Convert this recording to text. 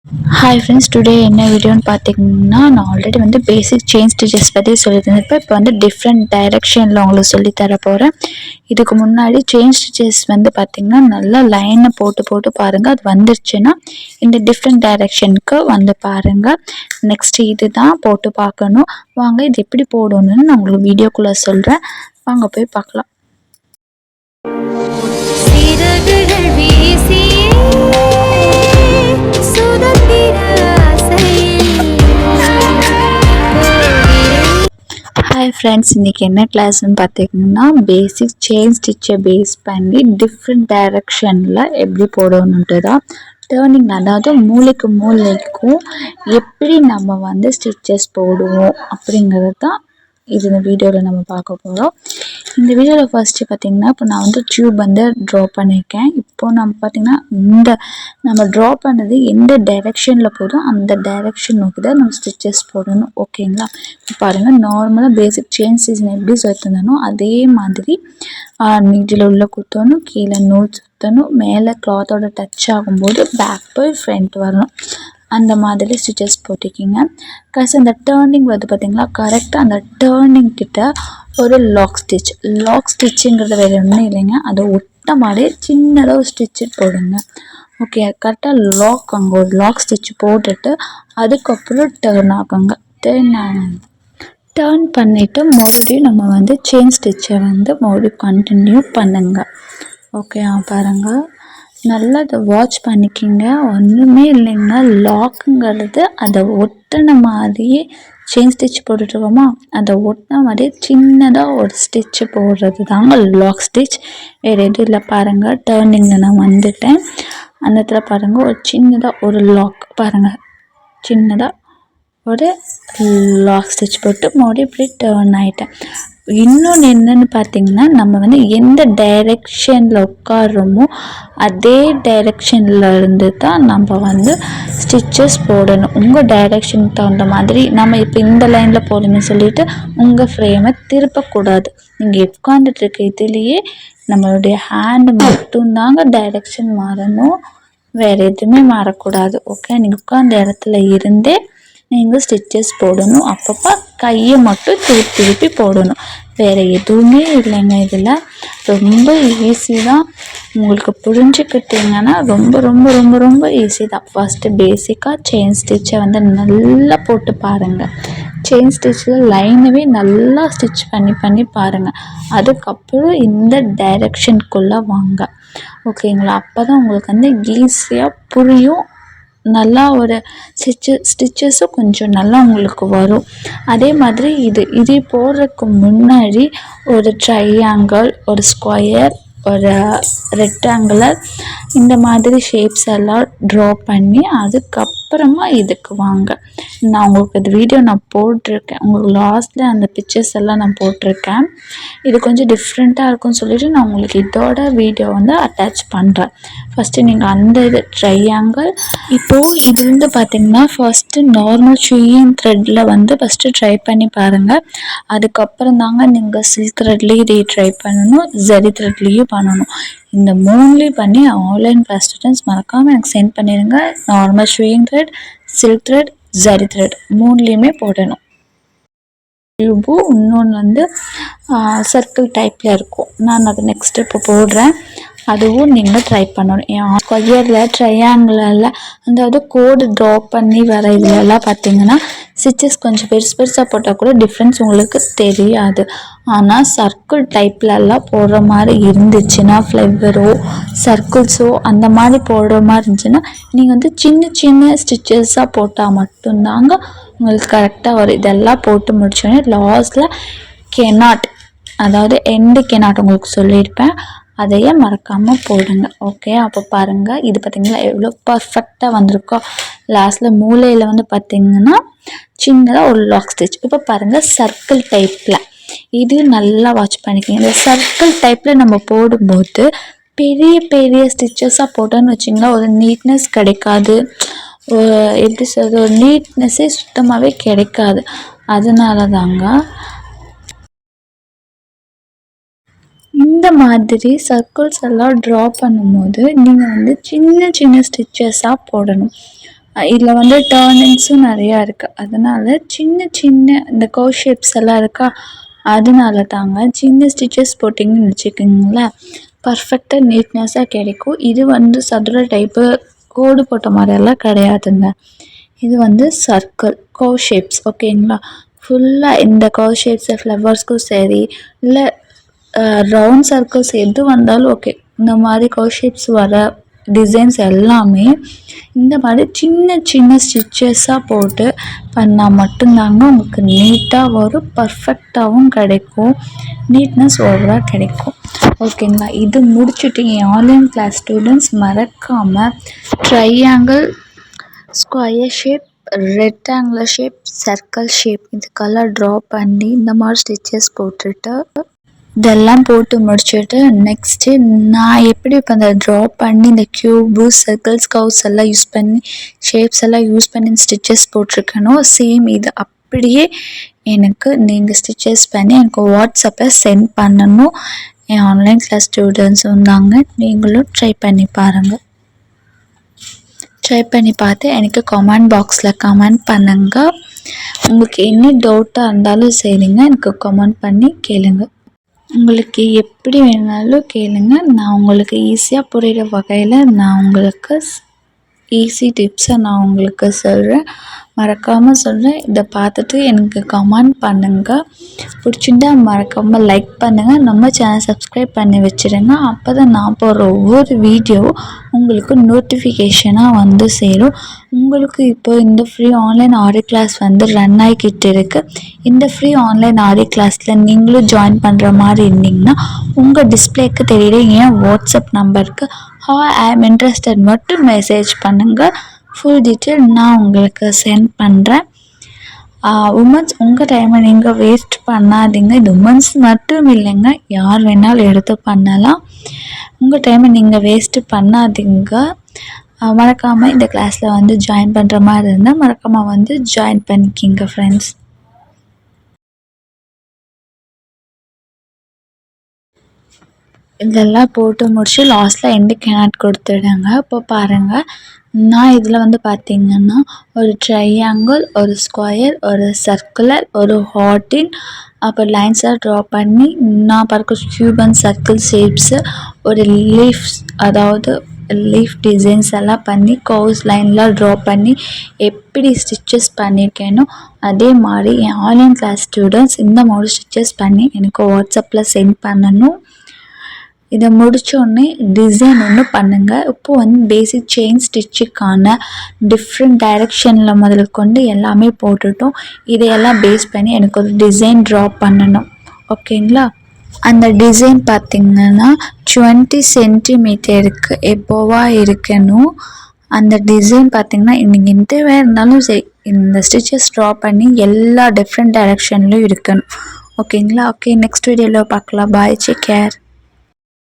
Hi friends, today என்ன வீடியோன்னு பார்த்தீங்கன்னா, நான் ஆல்ரெடி வந்து பேசிக் செயின் ஸ்டிச்சஸ் பற்றி சொல்லியிருந்தேன். இப்போ வந்து டிஃப்ரெண்ட் டைரெக்ஷனில் உங்களுக்கு சொல்லித்தர போகிறேன். இதுக்கு முன்னாடி செயின் ஸ்டிச்சஸ் வந்து பார்த்திங்கன்னா நல்லா லைனை போட்டு போட்டு பாருங்கள். அது வந்துருச்சுன்னா இந்த டிஃப்ரெண்ட் டைரெக்ஷனுக்கு வந்து பாருங்கள். நெக்ஸ்ட் இது தான் போட்டு பார்க்கணும். வாங்க இது எப்படி போடணும்னு நான் உங்களுக்கு வீடியோக்குள்ளே சொல்கிறேன். வாங்க போய் பார்க்கலாம். ஹாய் ஃப்ரெண்ட்ஸ், இன்றைக்கி என்ன கிளாஸ்ன்னு பார்த்தீங்கன்னா, பேசிக் செயின் ஸ்டிச்சை பேஸ் பண்ணி டிஃப்ரெண்ட் டைரக்ஷனில் எப்படி போடணுன்ட்டு தான். டேர்னிங், அதாவது மூளைக்கு மூளைக்கும் எப்படி நம்ம வந்து ஸ்டிச்சஸ் போடுவோம் அப்படிங்கிறது தான் இந்த வீடியோவில் நம்ம பார்க்க போகிறோம். இந்த வீடியோவில் ஃபஸ்ட்டு பார்த்திங்கன்னா, இப்போ நான் வந்து டியூப் வந்து ட்ரா பண்ணியிருக்கேன். இப்போது நம்ம பார்த்திங்கன்னா நம்ம ட்ரா பண்ணது எந்த டைரெக்ஷனில் போதும் அந்த டைரெக்ஷன் நோக்கி தான் நம்ம ஸ்டிச்சஸ் போடணும். ஓகேங்களா? இப்போ பாருங்கள், நார்மலாக பேசிக் செயின் ஸ்டிச் எப்படி சுற்றணுமோ அதே மாதிரி நீடில் உள்ள குத்தணும், கீழே நூல் சுற்றணும், மேலே கிளாத்தோட டச் ஆகும்போது பேக் போய் ஃப்ரண்ட் வரணும். அந்த மாதிரி ஸ்டிச்சஸ் போட்டிக்கிங்க. கடைசி அந்த டேர்னிங் வந்து பார்த்திங்களா, கரெக்டாக அந்த டேர்னிங் கிட்ட ஒரு லாக் ஸ்டிச்சுங்கிறது வேறு ஒன்றும் இல்லைங்க, அதை ஒட்ட மாதிரி சின்னதாக ஒரு ஸ்டிச்சு போடுங்க. ஓகே, கரெக்டாக அங்கே ஒரு லாக் ஸ்டிச் போட்டுட்டு அதுக்கப்புறம் டேர்ன் பண்ணிவிட்டு மறுபடியும் நம்ம வந்து செயின் ஸ்டிச்சை வந்து மறுபடியும் கண்டினியூ பண்ணுங்க. ஓகே, பாருங்கள், நல்லா அதை வாட்ச் பண்ணிக்கிங்க. ஒன்றுமே இல்லைங்க, லாக்குங்கிறது அதை ஒட்டின மாதிரியே செயின் ஸ்டிச் போட்டுட்ருக்கோமா, அதை ஒட்டின மாதிரியே சின்னதாக ஒரு ஸ்டிச்சு போடுறது தாங்க லாக் ஸ்டிச். வேறு எதுவும் இல்லை. பாருங்கள், டேர்னிங்கில் நான் வந்துட்டேன். அந்த இடத்துல பாருங்கள், ஒரு சின்னதாக ஒரு லாக், பாருங்கள், சின்னதாக ஒரு லாக் ஸ்டிச் போட்டு மறுபடியும் இப்படி டேர்ன் ஆகிட்டேன். இன்னொன்று என்னென்னு பார்த்தீங்கன்னா, நம்ம வந்து எந்த டைரெக்ஷனில் உட்காடுறோமோ அதே டைரெக்ஷனில் இருந்து தான் நம்ம வந்து ஸ்டிச்சஸ் போடணும். உங்கள் டைரெக்ஷனுக்கு தகுந்த மாதிரி நம்ம இப்போ இந்த லைனில் போடணும்னு சொல்லிவிட்டு உங்கள் ஃப்ரேமை திருப்பக்கூடாது. நீங்கள் உட்காந்துட்ருக்க இதுலேயே நம்மளுடைய ஹேண்டு மட்டும்தாங்க டைரெக்ஷன் மாறணும், வேறு எதுவுமே மாறக்கூடாது. ஓகே, நீங்கள் உட்காந்த இடத்துல இருந்தே நீங்கள் ஸ்டிச்சஸ் போடணும். அப்பப்போ கையை மட்டும் திருப்பி போடணும், வேறு எதுவுமே இல்லைங்க. இதில் ரொம்ப ஈஸி தான். உங்களுக்கு புரிஞ்சுக்கிட்டிங்கன்னா ரொம்ப ரொம்ப ரொம்ப ரொம்ப ஈஸி தான். ஃபஸ்ட்டு பேசிக்காக செயின் ஸ்டிச்சை வந்து நல்லா போட்டு பாருங்கள். செயின் ஸ்டிச்சில் லைனவே நல்லா ஸ்டிச் பண்ணி பாருங்கள். அதுக்கப்புறம் இந்த டைரெக்ஷனுக்குள்ளே வாங்க. ஓகேங்களா? அப்போ தான் உங்களுக்கு வந்து ஈஸியாக புரியும். நல்லா ஒரு ஸ்டிச்சஸும் கொஞ்சம் நல்லா உங்களுக்கு வரும். அதே மாதிரி இது போடுறதுக்கு முன்னாடி ஒரு ட்ரையாங்கிள், ஒரு ஸ்கொயர், ஒரு ரெக்டாங்குலர், இந்த மாதிரி ஷேப்ஸ் எல்லாம் ட்ரா பண்ணி அதுக்கப்புறமா இதுக்கு வாங்க. நான் உங்களுக்கு இது வீடியோ நான் போட்டிருக்கேன், உங்களுக்கு லாஸ்ட்டில் அந்த பிக்சர்ஸ் எல்லாம் நான் போட்டிருக்கேன். இது கொஞ்சம் டிஃப்ரெண்ட்டாக இருக்கும்னு சொல்லிவிட்டு நான் உங்களுக்கு இதோட வீடியோ வந்து அட்டாச் பண்ணுறேன். ஃபஸ்ட்டு நீங்கள் அந்த இது ட்ரையாங்கிள், இப்போது இது வந்து பார்த்திங்கன்னா ஃபஸ்ட்டு நார்மல் சுயின் த்ரெட்டில் வந்து ஃபஸ்ட்டு ட்ரை பண்ணி பாருங்கள். அதுக்கப்புறம் தாங்க நீங்கள் சில்க் த்ரெட்லேயும் இதை ட்ரை பண்ணணும், ஜரி த்ரெட்லேயும் பண்ணணும். இந்த மூணுலேயும் பண்ணி ஆன்லைன் கிளாஸ் ஸ்டூடெண்ட்ஸ் மறக்காமல் எனக்கு சென்ட் பண்ணிடுங்க. Normal sewing thread, silk thread, zari thread மூணுலேயுமே போடணும். டியூபும் இன்னொன்று வந்து சர்க்கிள் டைப்பில் இருக்கும், நான் அதை நெக்ஸ்ட்டு இப்போ போடுறேன், அதுவும் நீங்கள் ட்ரை பண்ணணும். ஏன் ஸ்கொயரில், ட்ரையாங்கிளில், அதாவது கோடு ட்ரா பண்ணி வர இதுலலாம் பார்த்திங்கன்னா ஸ்டிச்சஸ் கொஞ்சம் பெருசாக போட்டால் கூட டிஃப்ரென்ஸ் உங்களுக்கு தெரியாது. ஆனால் சர்க்கிள் டைப்லலாம் போடுற மாதிரி இருந்துச்சுன்னா, ஃப்ளவரோ சர்க்கிள்ஸோ அந்த மாதிரி போடுற மாதிரி இருந்துச்சுன்னா நீங்கள் வந்து சின்ன சின்ன ஸ்டிச்சஸாக போட்டால் மட்டும்தாங்க உங்களுக்கு கரெக்டாக வரும். இதெல்லாம் போட்டு முடிச்சோடனே லாஸ்ட்டில் கெனாட், அதாவது எண்டு கெனாட் உங்களுக்கு சொல்லியிருப்பேன், அதையே மறக்காமல் போடுங்க. ஓகே, அப்போ பாருங்கள், இது பார்த்திங்களா எவ்வளோ பர்ஃபெக்டாக வந்திருக்கோ. லாஸ்ட்டில் மூலையில் வந்து பார்த்திங்கன்னா சின்னதாக ஒரு லாக் ஸ்டிச். இப்போ பாருங்கள், சர்க்கிள் டைப்பில் இது நல்லா வாட்ச் பண்ணிக்கோங்க. இந்த சர்க்கிள் டைப்பில் நம்ம போடும்போது பெரிய பெரிய ஸ்டிச்சஸாக போட்டோன்னு வச்சிங்கன்னா ஒரு நீட்னஸ் கிடைக்காது, எப்படி சொல்கிறது, ஒரு நீட்னஸ்ஸே சுத்தமாகவே கிடைக்காது. அதனால தாங்க இந்த மாதிரி சர்க்கிள்ஸ் எல்லாம் ட்ரா பண்ணும்போது நீங்கள் வந்து சின்ன சின்ன ஸ்டிச்சஸாக போடணும். இதில் வந்து டர்னிங்ஸும் நிறையா இருக்குது. அதனால் சின்ன சின்ன இந்த கர்வ் ஷேப்ஸ் எல்லாம் இருக்கா, அதனால தாங்க சின்ன ஸ்டிச்சஸ் போட்டிங்கன்னு வச்சுக்கோங்களேன், பர்ஃபெக்டாக நீட்னஸாக கிடைக்கும். இது வந்து சதுர டைப்பு கோடு போட்ட மாதிரியெல்லாம் கிடையாதுங்க. இது வந்து சர்க்கிள் கர்வ் ஷேப்ஸ். ஓகேங்களா, ஃபுல்லாக இந்த கர்வ் ஷேப்ஸை ஃப்ளவர்ஸ்க்கும் சரி, இல்லை ரவுண்ட் சர்க்கிள்ஸ் எது வந்தாலும் ஓகே, இந்த மாதிரி கர்வ் ஷேப்ஸ் வர டிசைன்ஸ் எல்லாமே இந்த மாதிரி சின்ன சின்ன ஸ்டிச்சஸாக போட்டு பண்ணால் மட்டும்தாங்க உங்களுக்கு நீட்டாக வரும், பர்ஃபெக்டாகவும் கிடைக்கும், நீட்னஸ் ஓவராக கிடைக்கும். ஓகேங்களா, இது முடிச்சுட்டு என் ஆன்லைன் கிளாஸ் ஸ்டூடெண்ட்ஸ் மறக்காமல் triangle, square shape, rectangular shape, circle shape இதுக்கெல்லாம் ட்ரா பண்ணி இந்த மாதிரி ஸ்டிச்சஸ் போட்டுட்டு இதெல்லாம் போட்டு முடிச்சுட்டு நெக்ஸ்ட்டு நான் எப்படி இப்போ அந்த ட்ரா பண்ணி இந்த க்யூபு, சர்க்கிள்ஸ், கர்வ்ஸ் எல்லாம் யூஸ் பண்ணி ஷேப்ஸ் எல்லாம் யூஸ் பண்ணி ஸ்டிச்சஸ் போட்டிருக்கேனோ சேம் இது அப்படியே எனக்கு நீங்கள் ஸ்டிச்சஸ் பண்ணி எனக்கு வாட்ஸ்அப்பில் சென்ட் பண்ணணும். என் ஆன்லைன் கிளாஸ் ஸ்டூடெண்ட்ஸும் தாங்க, நீங்களும் ட்ரை பண்ணி பாருங்கள். ட்ரை பண்ணி பார்த்து எனக்கு கமெண்ட் பாக்ஸில் கமெண்ட் பண்ணுங்கள். உங்களுக்கு என்ன டவுட்டாக இருந்தாலும் சரிங்க, எனக்கு கமெண்ட் பண்ணி கேளுங்க. உங்களுக்கு எப்படி வேணாலும் கேளுங்க, நான் உங்களுக்கு ஈஸியாக புரிகிற வகையில் நான் உங்களுக்கு ஈஸி டிப்ஸை நான் உங்களுக்கு சொல்கிறேன். மறக்காமல் சொல்கிறேன், இதை பார்த்துட்டு எனக்கு கமெண்ட் பண்ணுங்கள். பிடிச்சிருந்தா மறக்காமல் லைக் பண்ணுங்கள், நம்ம சேனல் சப்ஸ்கிரைப் பண்ணி வச்சுருங்க. அப்போ தான் நான் போடுற ஒவ்வொரு வீடியோ உங்களுக்கு நோட்டிஃபிகேஷனாக வந்து சேரும். உங்களுக்கு இப்போ இந்த ஃப்ரீ ஆன்லைன் ஆரி கிளாஸ் வந்து ரன் ஆகிக்கிட்டு இருக்குது. இந்த ஃப்ரீ ஆன்லைன் ஆரி கிளாஸில் நீங்களும் ஜாயின் பண்ணுற மாதிரி இருந்தீங்கன்னா உங்கள் டிஸ்பிளேக்கு தெரியுற என் வாட்ஸ்அப் நம்பருக்கு ஐ ஆம் இன்ட்ரெஸ்டட் மட்டும் மெசேஜ் பண்ணுங்கள். ஃபுல் டீட்டெயில் நான் உங்களுக்கு சென்ட் பண்ணுறேன். உமன்ஸ் உங்கள் டைமை நீங்கள் வேஸ்ட் பண்ணாதீங்க. இது உமன்ஸ் மட்டும் இல்லைங்க, யார் வேணாலும் எடுத்து பண்ணலாம். உங்கள் டைமை நீங்கள் வேஸ்ட்டு பண்ணாதீங்க. மறக்காமல் இந்த கிளாஸில் வந்து ஜாயின் பண்ணுற மாதிரி இருந்தால் மறக்காமல் வந்து ஜாயின் பண்ணிக்கிங்க ஃப்ரெண்ட்ஸ். இதெல்லாம் போட்டு முடிச்சு லாஸ்ட்டில் எண்டு கேனாட் கொடுத்துடுங்க. இப்போ பாருங்கள், நான் இதில் வந்து பார்த்திங்கன்னா ஒரு ட்ரையாங்கிள், ஒரு ஸ்கொயர், ஒரு சர்க்குலர், ஒரு ஹார்ட்டின், அப்புறம் லைன்ஸாக ட்ரா பண்ணி நான் பார்க்க க்யூப் அண்ட் சர்க்கிள் ஷேப்ஸு, ஒரு லீஃப்ஸ் அதாவது லீஃப் டிசைன்ஸ் எல்லாம் பண்ணி கர்வ்ஸ் லைன்லாம் ட்ரா பண்ணி எப்படி ஸ்டிச்சஸ் பண்ணியிருக்கேனோ அதே மாதிரி என் ஆன்லைன் கிளாஸ் ஸ்டூடெண்ட்ஸ் இந்த மாதிரி ஸ்டிச்சஸ் பண்ணி எனக்கு வாட்ஸ்அப்பில் சென்ட் பண்ணணும். இதை முடித்தோடனே டிசைன் ஒன்று பண்ணுங்கள். இப்போது வந்து பேசிக் செயின் ஸ்டிச்சுக்கான டிஃப்ரெண்ட் டைரெக்ஷனில் முதல்ல கொண்டு எல்லாமே போட்டுட்டோம். இதையெல்லாம் பேஸ் பண்ணி எனக்கு ஒரு டிசைன் ட்ரா பண்ணணும். ஓகேங்களா, அந்த டிசைன் பார்த்திங்கன்னா 20 சென்டிமீட்டருக்கு எபோவாக இருக்கணும். அந்த டிசைன் பார்த்திங்கன்னா நீங்கள் எதுவே இருந்தாலும் சரி இந்த ஸ்டிச்சஸ் ட்ரா பண்ணி எல்லா டிஃப்ரெண்ட் டைரெக்ஷன்லையும் இருக்கணும். ஓகேங்களா, ஓகே, நெக்ஸ்ட் வீடியோவில் பார்க்கலாம். பாய், டேக் கேர்.